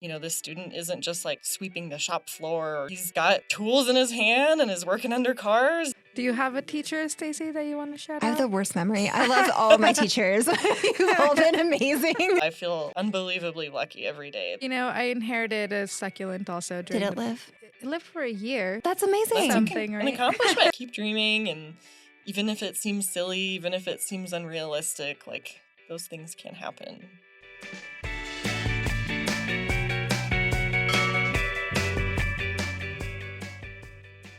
This student isn't just like sweeping the shop floor. Or he's got tools in his hand and is working under cars. Do you have a teacher, Stacy, that you want to shout I have out? the worst memory. I love all of my teachers. You've all been amazing. I feel unbelievably lucky every day. I inherited a succulent also. Did it live? It lived for a year. That's amazing. That's Something, an right? accomplishment. Keep dreaming, and even if it seems silly, even if it seems unrealistic, like those things can happen.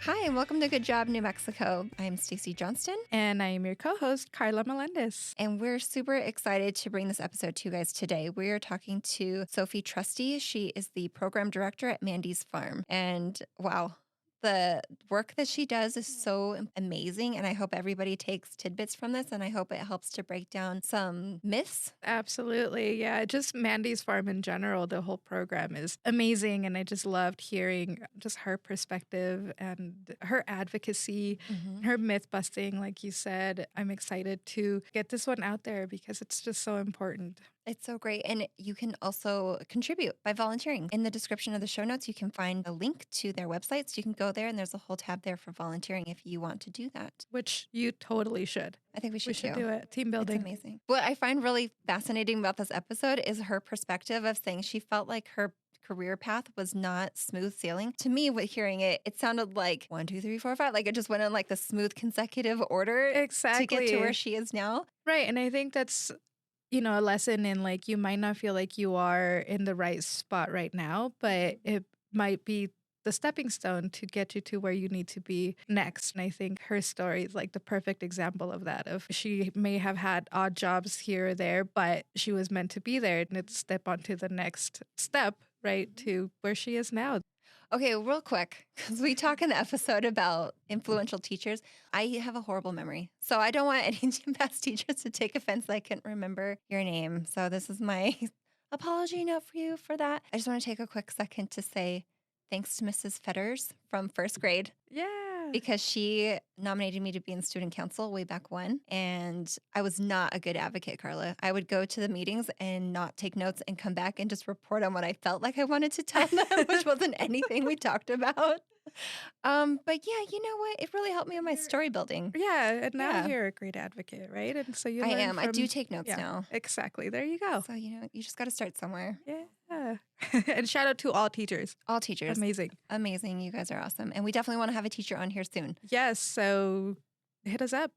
Hi, and welcome to Good Job, New Mexico. I'm Stacy Johnston. And I am your co-host, Karla Meléndez. And we're super excited to bring this episode to you guys today. We are talking to Sophie Trusty. She is the program director at Mandy's Farm. And wow, the work that she does is so amazing. And I hope everybody takes tidbits from this. And I hope it helps to break down some myths. Absolutely. Yeah. Just Mandy's Farm in general, the whole program is amazing. And I just loved hearing just her perspective and her advocacy, her myth busting, like you said. I'm excited to get this one out there because it's just so important. It's so great. And you can also contribute by volunteering. In the description of the show notes, you can find a link to their website. So you can go there and there's a whole tab there for volunteering if you want to do that. Which you totally should. I think we should do it. Team building. It's amazing. What I find really fascinating about this episode is her perspective of saying she felt like her career path was not smooth sailing. To me, with hearing it, it sounded like 1, 2, 3, 4, 5. Like it just went in like the smooth consecutive order Exactly. to get to where she is now. Right. And I think that's a lesson in like you might not feel like you are in the right spot right now, but it might be the stepping stone to get you to where you need to be next. And I think her story is like the perfect example of that. Of she may have had odd jobs here or there, but she was meant to be there and it's step onto the next step, right, to where she is now. Okay, real quick, because we talk in the episode about influential teachers. I have a horrible memory. So I don't want any past teachers to take offense that I couldn't remember your name. So this is my apology note for you for that. I just want to take a quick second to say thanks to Mrs. Fetters from first grade. Yeah. Because she nominated me to be in student council way back when. And I was not a good advocate, Karla. I would go to the meetings and not take notes and come back and just report on what I felt like I wanted to tell them, which wasn't anything we talked about. But yeah, you know what? It really helped me with my story building. Yeah. And now you're a great advocate, right? And so you I learn am. I from- do take notes yeah, now. Exactly. There you go. So, you just got to start somewhere. Yeah. And shout out to all teachers. All teachers. Amazing. Amazing. You guys are awesome. And we definitely want to have a teacher on here soon. Yes. So hit us up.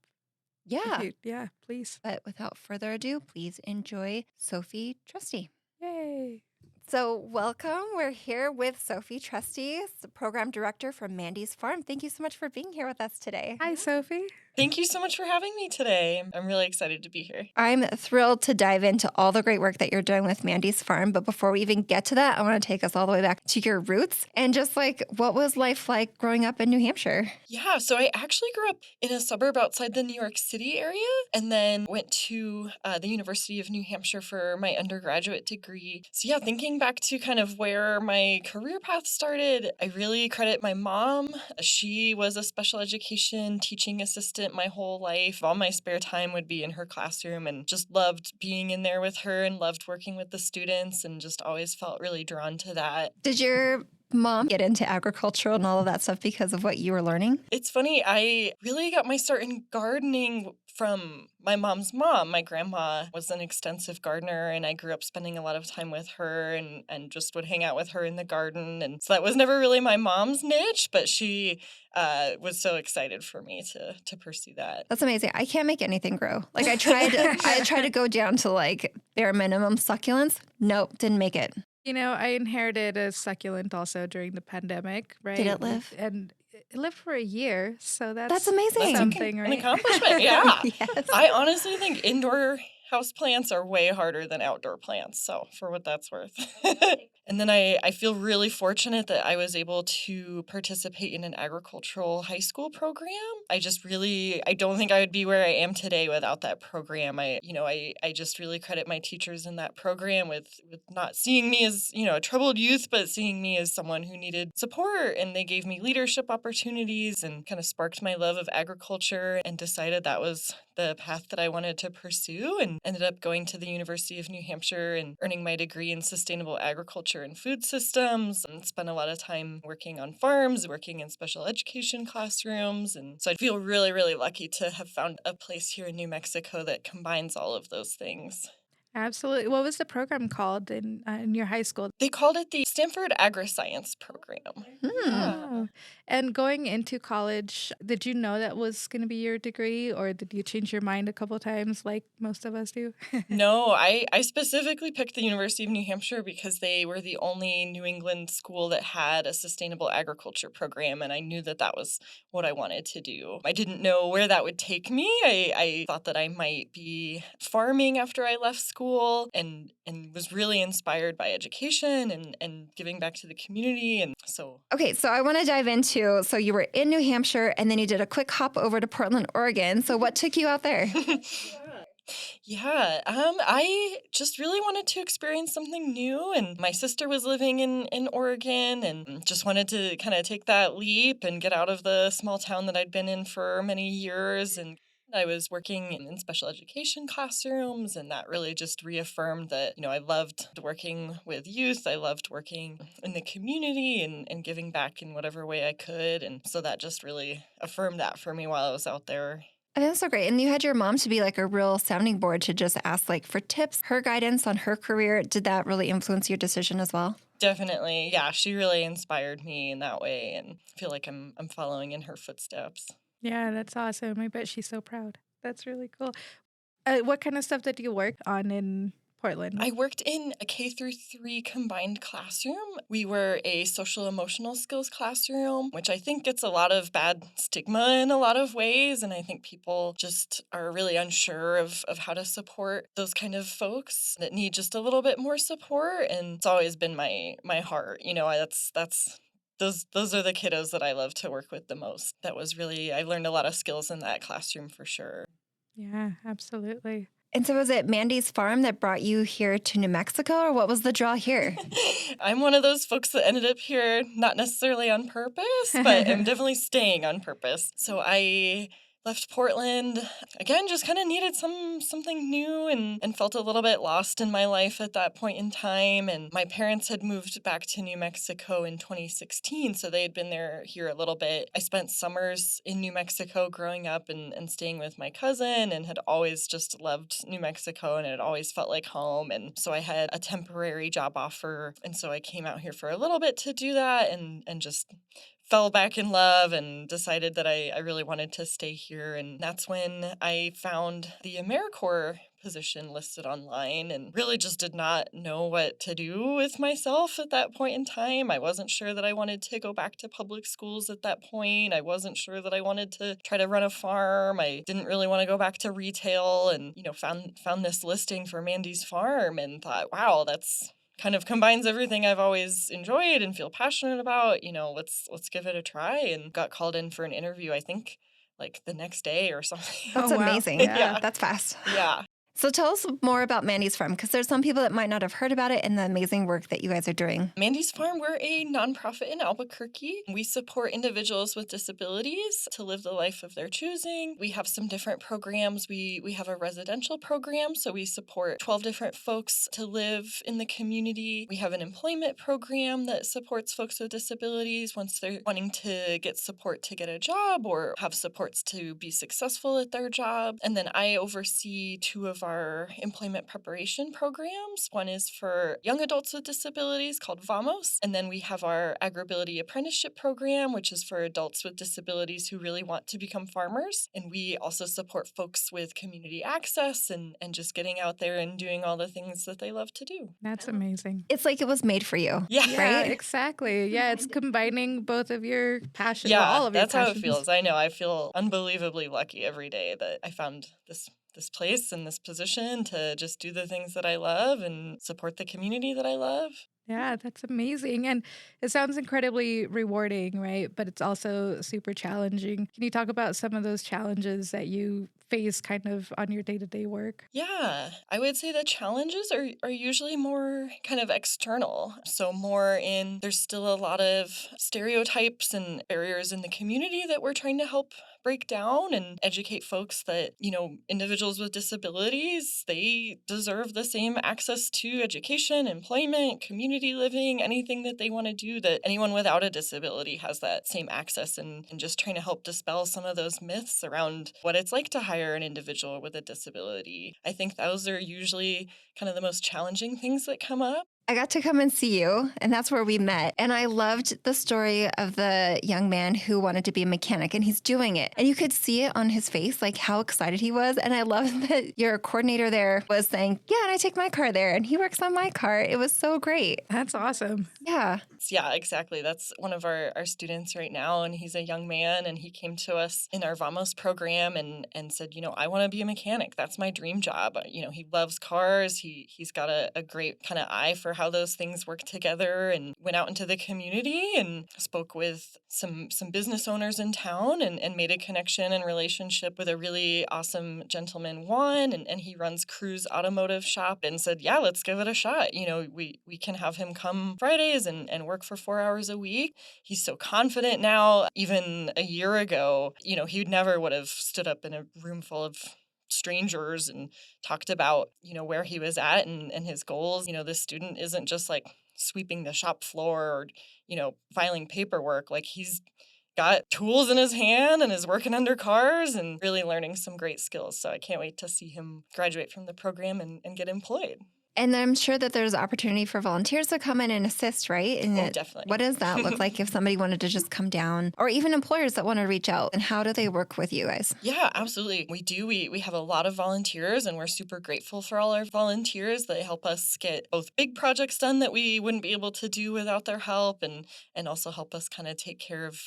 Yeah. Yeah, please. But without further ado, please enjoy Sophie Trusty. Yay. So welcome. We're here with Sophie Trusty, the program director for Mandy's Farm. Thank you so much for being here with us today. Hi, Sophie. Thank you so much for having me today. I'm really excited to be here. I'm thrilled to dive into all the great work that you're doing with Mandy's Farm. But before we even get to that, I want to take us all the way back to your roots and just like, what was life like growing up in New Hampshire? Yeah, so I actually grew up in a suburb outside the New York City area and then went to the University of New Hampshire for my undergraduate degree. So yeah, thinking back to kind of where my career path started, I really credit my mom. She was a special education teaching assistant my whole life. All my spare time would be in her classroom and just loved being in there with her and loved working with the students and just always felt really drawn to that. Did your mom get into agriculture and all of that stuff because of what you were learning? It's funny, I really got my start in gardening from my mom's mom. My grandma was an extensive gardener, and I grew up spending a lot of time with her and just would hang out with her in the garden. And so that was never really my mom's niche, but she was so excited for me to pursue that. That's amazing. I can't make anything grow. Like I tried to go down to like bare minimum succulents. Nope, didn't make it. I inherited a succulent also during the pandemic, right? Did it live? And it lived for a year, so that's amazing. something, An right? accomplishment, yeah. Yes. I honestly think indoor houseplants are way harder than outdoor plants, so for what that's worth. And then I feel really fortunate that I was able to participate in an agricultural high school program. I don't think I would be where I am today without that program. I just really credit my teachers in that program with not seeing me as, a troubled youth, but seeing me as someone who needed support. And they gave me leadership opportunities and kind of sparked my love of agriculture and decided that was the path that I wanted to pursue, and ended up going to the University of New Hampshire and earning my degree in sustainable agriculture and food systems, and spent a lot of time working on farms, working in special education classrooms. And so I feel really, really lucky to have found a place here in New Mexico that combines all of those things. Absolutely. What was the program called in your high school? They called it the Stanford Agri-Science Program. Hmm. Yeah. Oh. And going into college, did you know that was going to be your degree, or did you change your mind a couple times like most of us do? No, I specifically picked the University of New Hampshire because they were the only New England school that had a sustainable agriculture program, and I knew that that was what I wanted to do. I didn't know where that would take me. I thought that I might be farming after I left school, and was really inspired by education and giving back to the community. And so Okay, so I want to dive into, so you were in New Hampshire and then you did a quick hop over to Portland, Oregon. So what took you out there? Yeah, I just really wanted to experience something new, and my sister was living in Oregon, and just wanted to kind of take that leap and get out of the small town that I'd been in for many years. And I was working in special education classrooms, and that really just reaffirmed that, I loved working with youth. I loved working in the community and giving back in whatever way I could. And so that just really affirmed that for me while I was out there. And that's so great. And you had your mom to be like a real sounding board to just ask like for tips, her guidance on her career. Did that really influence your decision as well? Definitely. Yeah, she really inspired me in that way, and I feel like I'm following in her footsteps. Yeah, that's awesome. I bet she's so proud. That's really cool. What kind of stuff did you work on in Portland? I worked in a K through 3 combined classroom. We were a social emotional skills classroom, which I think gets a lot of bad stigma in a lot of ways. And I think people just are really unsure of how to support those kind of folks that need just a little bit more support. And it's always been my heart. That's those are the kiddos that I love to work with the most. That was really, I learned a lot of skills in that classroom for sure. Yeah, absolutely. And so was it Mandy's farm that brought you here to New Mexico, or what was the draw here? I'm one of those folks that ended up here not necessarily on purpose, but I'm definitely staying on purpose. So I left Portland again, just kind of needed something new, and felt a little bit lost in my life at that point in time. And my parents had moved back to New Mexico in 2016, so they had been here a little bit. I spent summers in New Mexico growing up and staying with my cousin, and had always just loved New Mexico, and it always felt like home. And so I had a temporary job offer, and so I came out here for a little bit to do that, and just fell back in love and decided that I really wanted to stay here. And that's when I found the AmeriCorps position listed online, and really just did not know what to do with myself at that point in time. I wasn't sure that I wanted to go back to public schools at that point. I wasn't sure that I wanted to try to run a farm. I didn't really want to go back to retail, and found this listing for Mandy's farm and thought, wow, that's kind of combines everything I've always enjoyed and feel passionate about. Let's give it a try, and got called in for an interview, I think like the next day or something. That's Oh, wow. amazing. Yeah. That's fast. Yeah. So tell us more about Mandy's Farm, because there's some people that might not have heard about it and the amazing work that you guys are doing. Mandy's Farm, we're a nonprofit in Albuquerque. We support individuals with disabilities to live the life of their choosing. We have some different programs. We have a residential program, so we support 12 different folks to live in the community. We have an employment program that supports folks with disabilities once they're wanting to get support to get a job, or have supports to be successful at their job. And then I oversee 2 of our employment preparation programs. One is for young adults with disabilities called VAMOS, and then we have our Agribility Apprenticeship Program, which is for adults with disabilities who really want to become farmers. And we also support folks with community access and just getting out there and doing all the things that they love to do. That's amazing. It's like it was made for you. Yeah. Yeah, Right? exactly. Yeah, it's combining both of your passions. Yeah, all of your that's how it passions. feels. I know. I feel unbelievably lucky every day that I found this place and this position to just do the things that I love and support the community that I love. Yeah, that's amazing. And it sounds incredibly rewarding, right? But it's also super challenging. Can you talk about some of those challenges that you face kind of on your day-to-day work? Yeah, I would say the challenges are usually more kind of external. So more in there's still a lot of stereotypes and barriers in the community that we're trying to help break down and educate folks that, individuals with disabilities, they deserve the same access to education, employment, community living, anything that they want to do, that anyone without a disability has that same access, and just trying to help dispel some of those myths around what it's like to hire an individual with a disability. I think those are usually kind of the most challenging things that come up. I got to come and see you, and that's where we met. And I loved the story of the young man who wanted to be a mechanic, and he's doing it. And you could see it on his face, like how excited he was. And I love that your coordinator there was saying, yeah, and I take my car there, and he works on my car. It was so great. That's awesome. Yeah. Yeah, exactly. That's one of our students right now, and he's a young man, and he came to us in our Vamos program and said, I want to be a mechanic. That's my dream job. He loves cars. He's got a great kind of eye for how those things work together, and went out into the community and spoke with some business owners in town, and made a connection and relationship with a really awesome gentleman, Juan, and he runs Cruz Automotive Shop, and said, yeah, let's give it a shot. We can have him come Fridays and work for 4 hours a week. He's so confident now. Even a year ago, he never would have stood up in a room full of strangers and talked about, where he was at and his goals. This student isn't just like sweeping the shop floor or, filing paperwork. Like, he's got tools in his hand and is working under cars and really learning some great skills. So I can't wait to see him graduate from the program and get employed. And I'm sure that there's opportunity for volunteers to come in and assist, right? And Definitely. What does that look like if somebody wanted to just come down, or even employers that want to reach out? And how do they work with you guys? Yeah, absolutely. We do. We have a lot of volunteers, and we're super grateful for all our volunteers that help us get both big projects done that we wouldn't be able to do without their help, and also help us kind of take care of,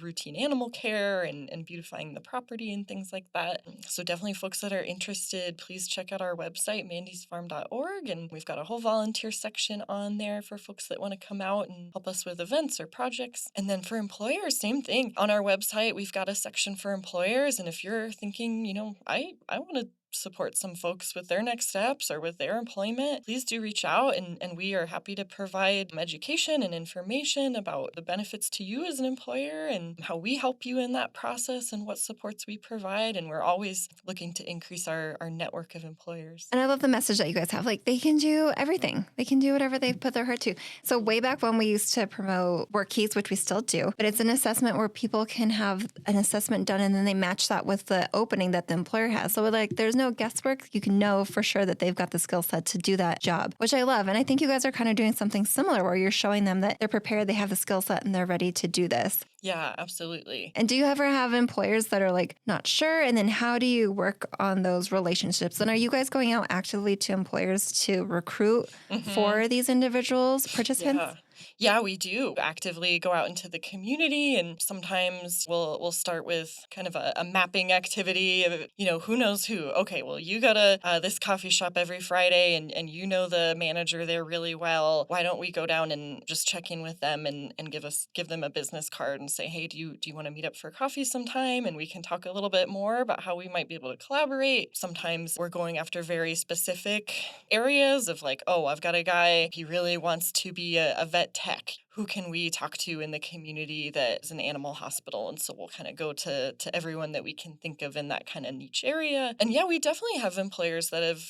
routine animal care and beautifying the property and things like that. So definitely folks that are interested, please check out our website, mandysfarm.org. And we've got a whole volunteer section on there for folks that want to come out and help us with events or projects. And then for employers, same thing. On our website, we've got a section for employers. And if you're thinking, I want to support some folks with their next steps or with their employment, please do reach out, and we are happy to provide education and information about the benefits to you as an employer and how we help you in that process and what supports we provide. And we're always looking to increase our network of employers. And I love the message that you guys have. Like, they can do everything. They can do whatever they've put their heart to. So way back when we used to promote work keys, which we still do, but it's an assessment where people can have an assessment done and then they match that with the opening that the employer has. So there's no guesswork. You can know for sure that they've got the skill set to do that job, which I love. And I think you guys are kind of doing something similar where you're showing them that they're prepared, they have the skill set, and they're ready to do this. Yeah, absolutely. And do you ever have employers that are not sure? And then how do you work on those relationships? And are you guys going out actively to employers to recruit for these individuals, participants? Yeah, we do actively go out into the community, and sometimes we'll start with kind of a mapping activity of, who knows who. Okay, well, you go to this coffee shop every Friday, and the manager there really well. Why don't we go down and just check in with them and give them a business card and say, hey, do you want to meet up for coffee sometime? And we can talk a little bit more about how we might be able to collaborate. Sometimes we're going after very specific areas of I've got a guy, he really wants to be a vet tech. Who can we talk to in the community that is an animal hospital? And so we'll kind of go to everyone that we can think of in that kind of niche area. And yeah, we definitely have employers that have,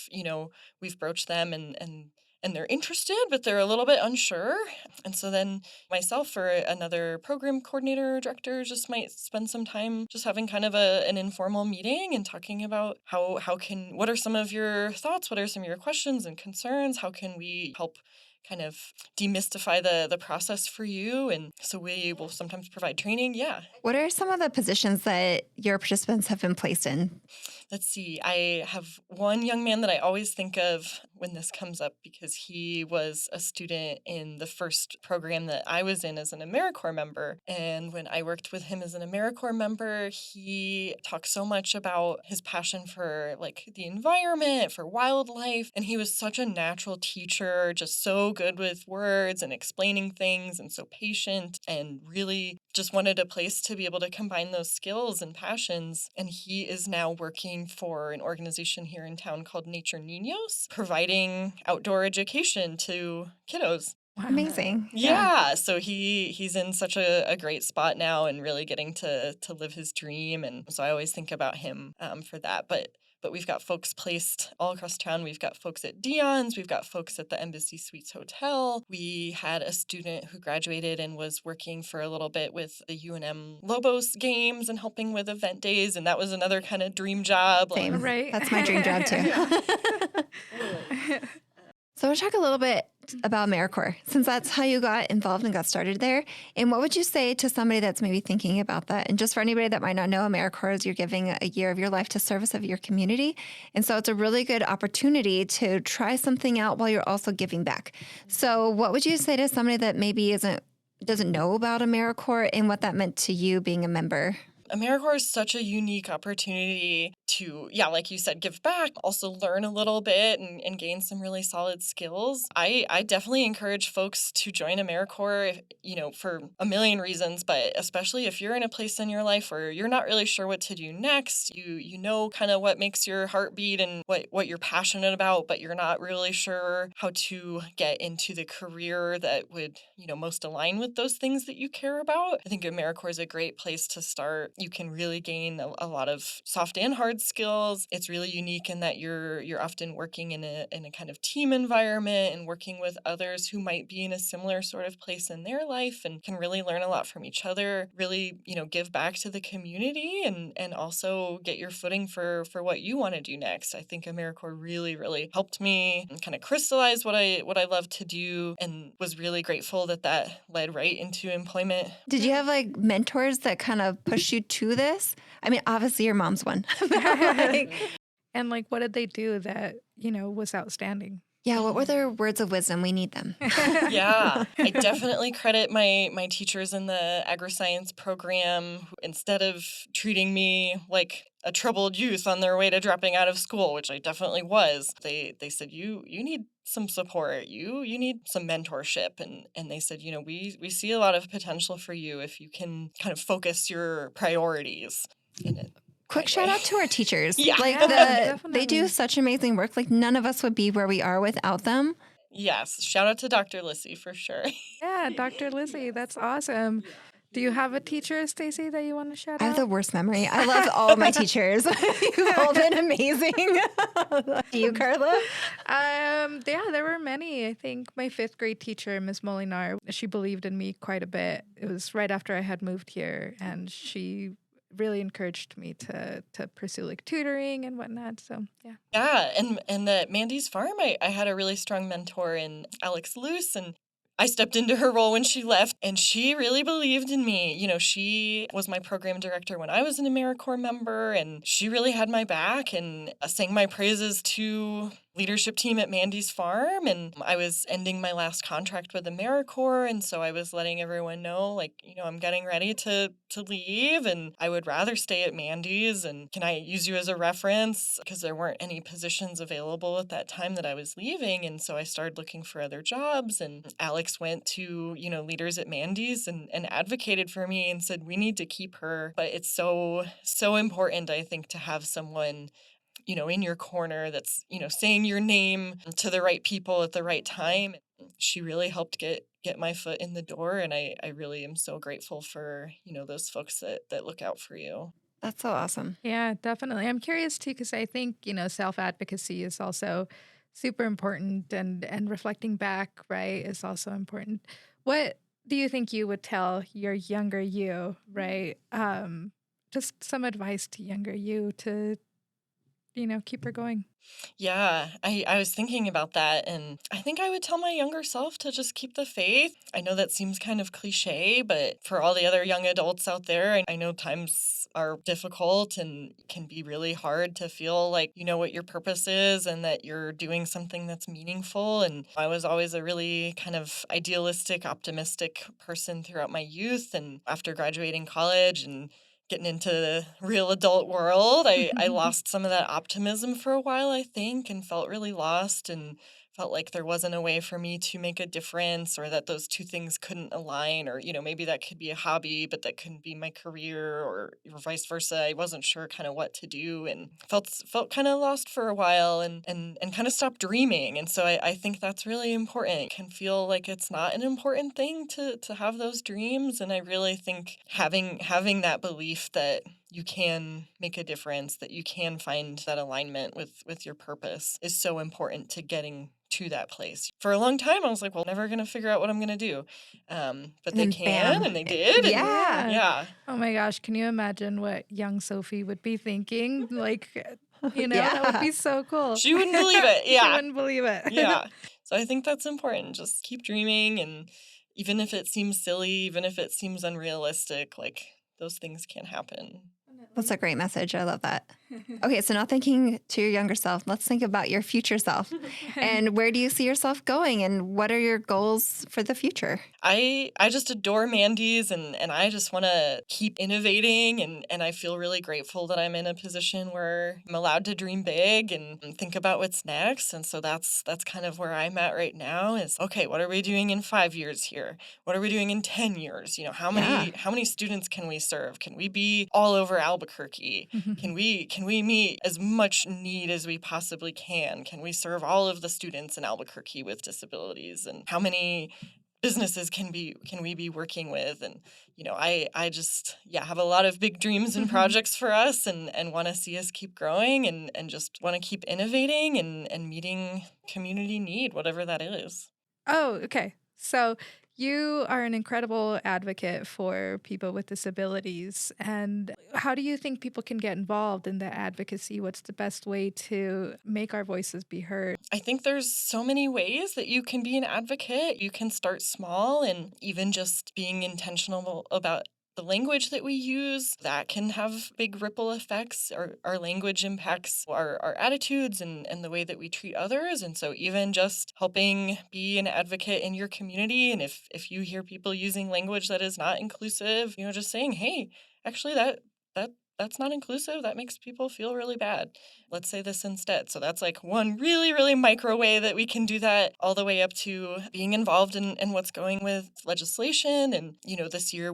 we've broached them and they're interested, but they're a little bit unsure. And so then myself or another program coordinator or director just might spend some time just having kind of an informal meeting and talking about what are some of your thoughts? What are some of your questions and concerns? How can we help kind of demystify the process for you? And so we will sometimes provide training. Yeah. What are some of the positions that your participants have been placed in? Let's see. I have one young man that I always think of when this comes up because he was a student in the first program that I was in as an AmeriCorps member. And when I worked with him as an AmeriCorps member, he talked so much about his passion for the environment, for wildlife. And he was such a natural teacher, just so good with words and explaining things and so patient and really just wanted a place to be able to combine those skills and passions. And he is now working for an organization here in town called Nature Niños, providing outdoor education to kiddos. Wow. Amazing. Yeah, so he's in such a great spot now and really getting to live his dream, and so I always think about him for that. But we've got folks placed all across town. We've got folks at Dion's. We've got folks at the Embassy Suites Hotel. We had a student who graduated and was working for a little bit with the UNM Lobos games and helping with event days, and that was another kind of dream job. Same. Right. That's my dream job too. So we'll talk a little bit about AmeriCorps, since that's how you got involved and got started there. And what would you say to somebody that's maybe thinking about that? And just for anybody that might not know, AmeriCorps is you're giving a year of your life to service of your community. And so it's a really good opportunity to try something out while you're also giving back. So what would you say to somebody that maybe doesn't know about AmeriCorps and what that meant to you being a member? AmeriCorps is such a unique opportunity to, yeah, like you said, give back, also learn a little bit and gain some really solid skills. I definitely encourage folks to join AmeriCorps, for a million reasons, but especially if you're in a place in your life where you're not really sure what to do next, you know kind of what makes your heart beat and what you're passionate about, but you're not really sure how to get into the career that would, most align with those things that you care about. I think AmeriCorps is a great place to start. You can really gain a lot of soft and hard skills. It's really unique in that you're often working in a kind of team environment and working with others who might be in a similar sort of place in their life and can really learn a lot from each other, really, give back to the community and also get your footing for what you want to do next. I think AmeriCorps really, really helped me kind of crystallize what I love to do, and was really grateful that led right into employment. Did you have like mentors that kind of push you to this? I mean, obviously your mom's one. Like, And like, what did they do that, was outstanding? yeah, what were their words of wisdom? We need them. Yeah, I definitely credit my teachers in the agri-science program who, instead of treating me like a troubled youth on their way to dropping out of school, which I definitely was, they said, you need some support, you need some mentorship, and they said, we see a lot of potential for you if you can kind of focus your priorities in it. Quick shout out to our teachers. Yeah. Like Yeah, they do definitely. such amazing work. Like none of us would be where we are without them. Yes, shout out to Dr. Lissy for sure. Yeah, Dr. Lizzie, that's awesome. Do you have a teacher, Stacy, that you want to shout I have out? the worst memory. I love all of my teachers. You've all been amazing. Do you, Karla? Yeah, there were many. I think my 5th grade teacher, Miss Molinar, she believed in me quite a bit. It was right after I had moved here, and she really encouraged me to pursue like tutoring and whatnot. So yeah. Yeah, and at Mandy's farm, I had a really strong mentor in Alex Luce, and I stepped into her role when she left, and she really believed in me. She was my program director when I was an AmeriCorps member, and she really had my back and sang my praises to leadership team at Mandy's farm. And I was ending my last contract with AmeriCorps, and so I was letting everyone know, like, I'm getting ready to leave, and I would rather stay at Mandy's, and can I use you as a reference? Because there weren't any positions available at that time that I was leaving, and so I started looking for other jobs, and Alex went to, leaders at Mandy's and advocated for me and said, we need to keep her. But it's so important, I think, to have someone in your corner that's, saying your name to the right people at the right time. She really helped get my foot in the door, and I really am so grateful for, those folks that look out for you. That's so awesome. Yeah, definitely. I'm curious too, because I think, self-advocacy is also super important, and reflecting back, right, is also important. What do you think you would tell your younger you, right? Just some advice to younger you to, keep her going. Yeah, I was thinking about that, and I think I would tell my younger self to just keep the faith. I know that seems kind of cliche, but for all the other young adults out there, I know times are difficult and can be really hard to feel like you know what your purpose is and that you're doing something that's meaningful. And I was always a really kind of idealistic, optimistic person throughout my youth, and after graduating college and getting into the real adult world, I lost some of that optimism for a while, I think, and felt really lost and felt like there wasn't a way for me to make a difference, or that those two things couldn't align, or maybe that could be a hobby but that couldn't be my career, or vice versa. I wasn't sure kind of what to do, and felt kind of lost for a while, and kind of stopped dreaming. And so I think that's really important. It can feel like it's not an important thing to have those dreams, and I really think having that belief that you can make a difference, that you can find that alignment with your purpose is so important to getting to that place. For a long time, I was like, well, never going to figure out what I'm going to do. But And they then can, bam. and they did. And Yeah. yeah. Oh my gosh, can you imagine what young Sophie would be thinking? Like, that would Yeah. be so cool. She wouldn't believe it. She Yeah. wouldn't believe it. Yeah. So I think that's important. Just keep dreaming. And even if it seems silly, even if it seems unrealistic, like those things can happen. That's a great message. I love that. Okay, so now thinking to your younger self, let's think about your future self. And where do you see yourself going, and what are your goals for the future? I just adore Mandy's, and I just want to keep innovating, and I feel really grateful that I'm in a position where I'm allowed to dream big and think about what's next. And so that's kind of where I'm at right now is, okay, what are we doing in 5 years here? What are we doing in 10 years? How many students can we serve? Can we be all over Albuquerque? Can we meet as much need as we possibly can? Can we serve all of the students in Albuquerque with disabilities? And how many businesses can we be working with? And I just have a lot of big dreams and projects for us, and want to see us keep growing, and just want to keep innovating and meeting community need, whatever that is. Oh, okay. So you are an incredible advocate for people with disabilities. And how do you think people can get involved in the advocacy? What's the best way to make our voices be heard? I think there's so many ways that you can be an advocate. You can start small, and even just being intentional about the language that we use, that can have big ripple effects. Our language impacts our attitudes and the way that we treat others. And so even just helping be an advocate in your community, and if you hear people using language that is not inclusive, just saying, hey, actually that's not inclusive. That makes people feel really bad. Let's say this instead. So that's like one really, really micro way that we can do that, all the way up to being involved in what's going with legislation. And, this year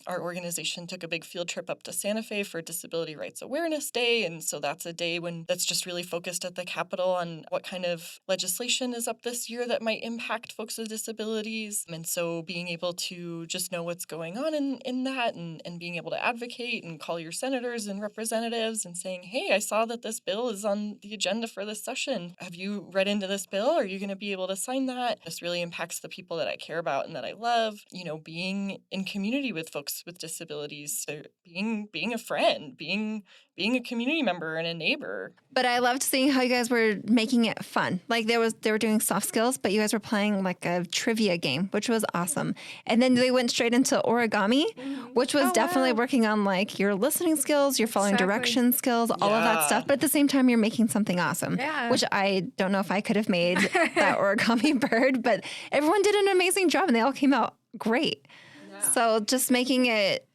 our organization took a big field trip up to Santa Fe for Disability Rights Awareness Day. And so that's a day that's just really focused at the Capitol on what kind of legislation is up this year that might impact folks with disabilities. And so being able to just know what's going on in that, and being able to advocate and call your senators and representatives and saying, hey, I saw that this bill is on the agenda for this session. Have you read into this bill? Are you going to be able to sign that? This really impacts the people that I care about and that I love. Being in community with folks with disabilities, being a friend, being a community member and a neighbor. But I loved seeing how you guys were making it fun. Like they were doing soft skills, but you guys were playing like a trivia game, which was awesome. And then they went straight into origami, which was definitely working on like your listening skills, your following direction skills, all of that stuff. But at the same time, you're making something awesome, which I don't know if I could have made that origami bird, but everyone did an amazing job and they all came out great. Yeah. So just making it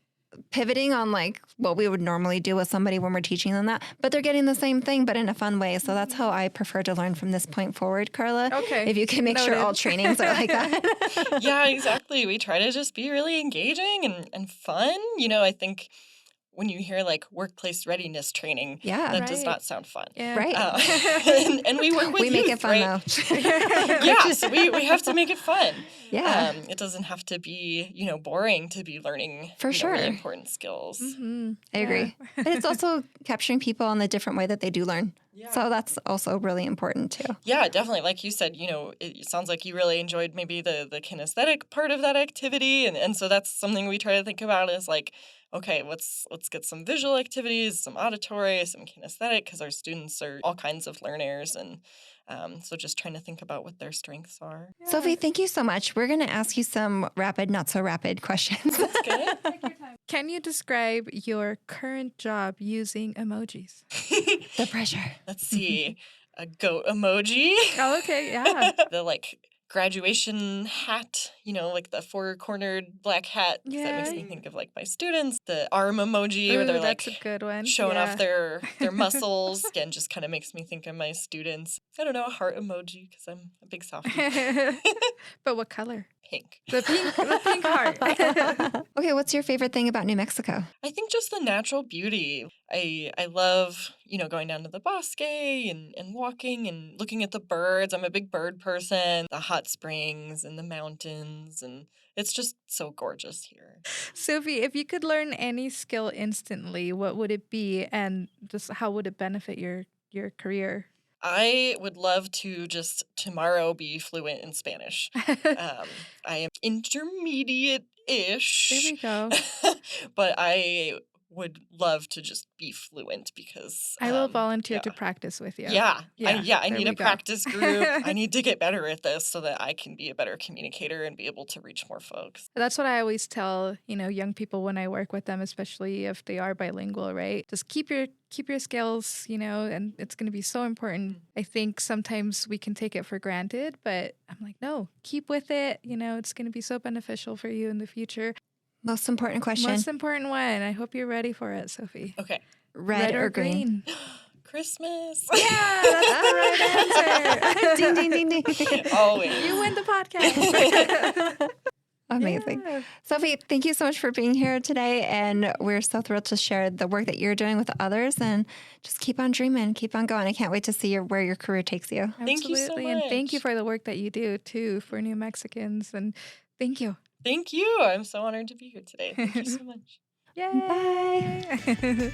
pivoting on like what we would normally do with somebody when we're teaching them that, but they're getting the same thing, but in a fun way. So that's how I prefer to learn from this point forward, Karla. Okay. If you can make sure all trainings are like that. Yeah, exactly. We try to just be really engaging and fun. I think when you hear like workplace readiness training, that does not sound fun. Yeah. Right. And we work with we make it fun right? though. Yeah, so we have to make it fun. Yeah. It doesn't have to be, boring to be learning for sure really important skills. I agree. But it's also capturing people in the different way that they do learn. Yeah. So that's also really important too. Yeah, definitely. Like you said, it sounds like you really enjoyed maybe the kinesthetic part of that activity. And so that's something we try to think about is like, okay, let's get some visual activities, some auditory, some kinesthetic, because our students are all kinds of learners. And so just trying to think about what their strengths are. Yeah. Sophie, thank you so much. We're going to ask you some rapid, not so rapid questions. That's good. Take your time. Can you describe your current job using emojis? The pressure. Let's see. A goat emoji. Oh, okay. Yeah. The like graduation hat, like the four-cornered black hat. 'Cause that makes Yeah. me think of like my students. The arm emoji where Ooh, they're that's a like good one. showing off Yeah. their muscles. Again, just kind of makes me think of my students. I don't know, a heart emoji because I'm a big softie. But what color? Pink. The pink heart. Okay, what's your favorite thing about New Mexico? I think just the natural beauty. I love, going down to the bosque and walking and looking at the birds. I'm a big bird person. The hot springs and the mountains, and it's just so gorgeous here. Sophie, if you could learn any skill instantly, what would it be, and just how would it benefit your career? I would love to just tomorrow be fluent in Spanish. I am intermediate-ish. There we go. But I would love to just be fluent because I will volunteer yeah. to practice with you. Yeah. I there need we a go. practice group. I need to get better at this so that I can be a better communicator and be able to reach more folks. That's what I always tell, young people when I work with them, especially if they are bilingual, right? Just keep your skills, and it's going to be so important. I think sometimes we can take it for granted, but I'm like, no, keep with it. It's going to be so beneficial for you in the future. Most important question. Most important one. I hope you're ready for it, Sophie. Okay. Red or green? Christmas. Yeah, that's the right answer. Ding, ding, ding, ding. Always. You win the podcast. Amazing. Yeah. Sophie, thank you so much for being here today. And we're so thrilled to share the work that you're doing with others, and just keep on dreaming, keep on going. I can't wait to see where your career takes you. Thank you so Absolutely. And thank you much. for the work that you do too for New Mexicans. And thank you. Thank you. I'm so honored to be here today. Thank you so much. Yay.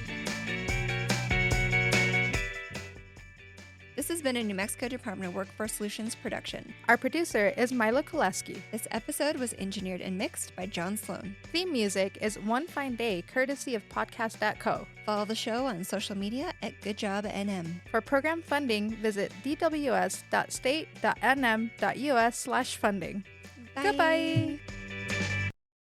This has been a New Mexico Department of Workforce Solutions production. Our producer is Mila Koleski. This episode was engineered and mixed by John Sloan. Theme music is One Fine Day, courtesy of podcast.co. Follow the show on social media at GoodJobNM. For program funding, visit dws.state.nm.us/funding. Bye. Goodbye.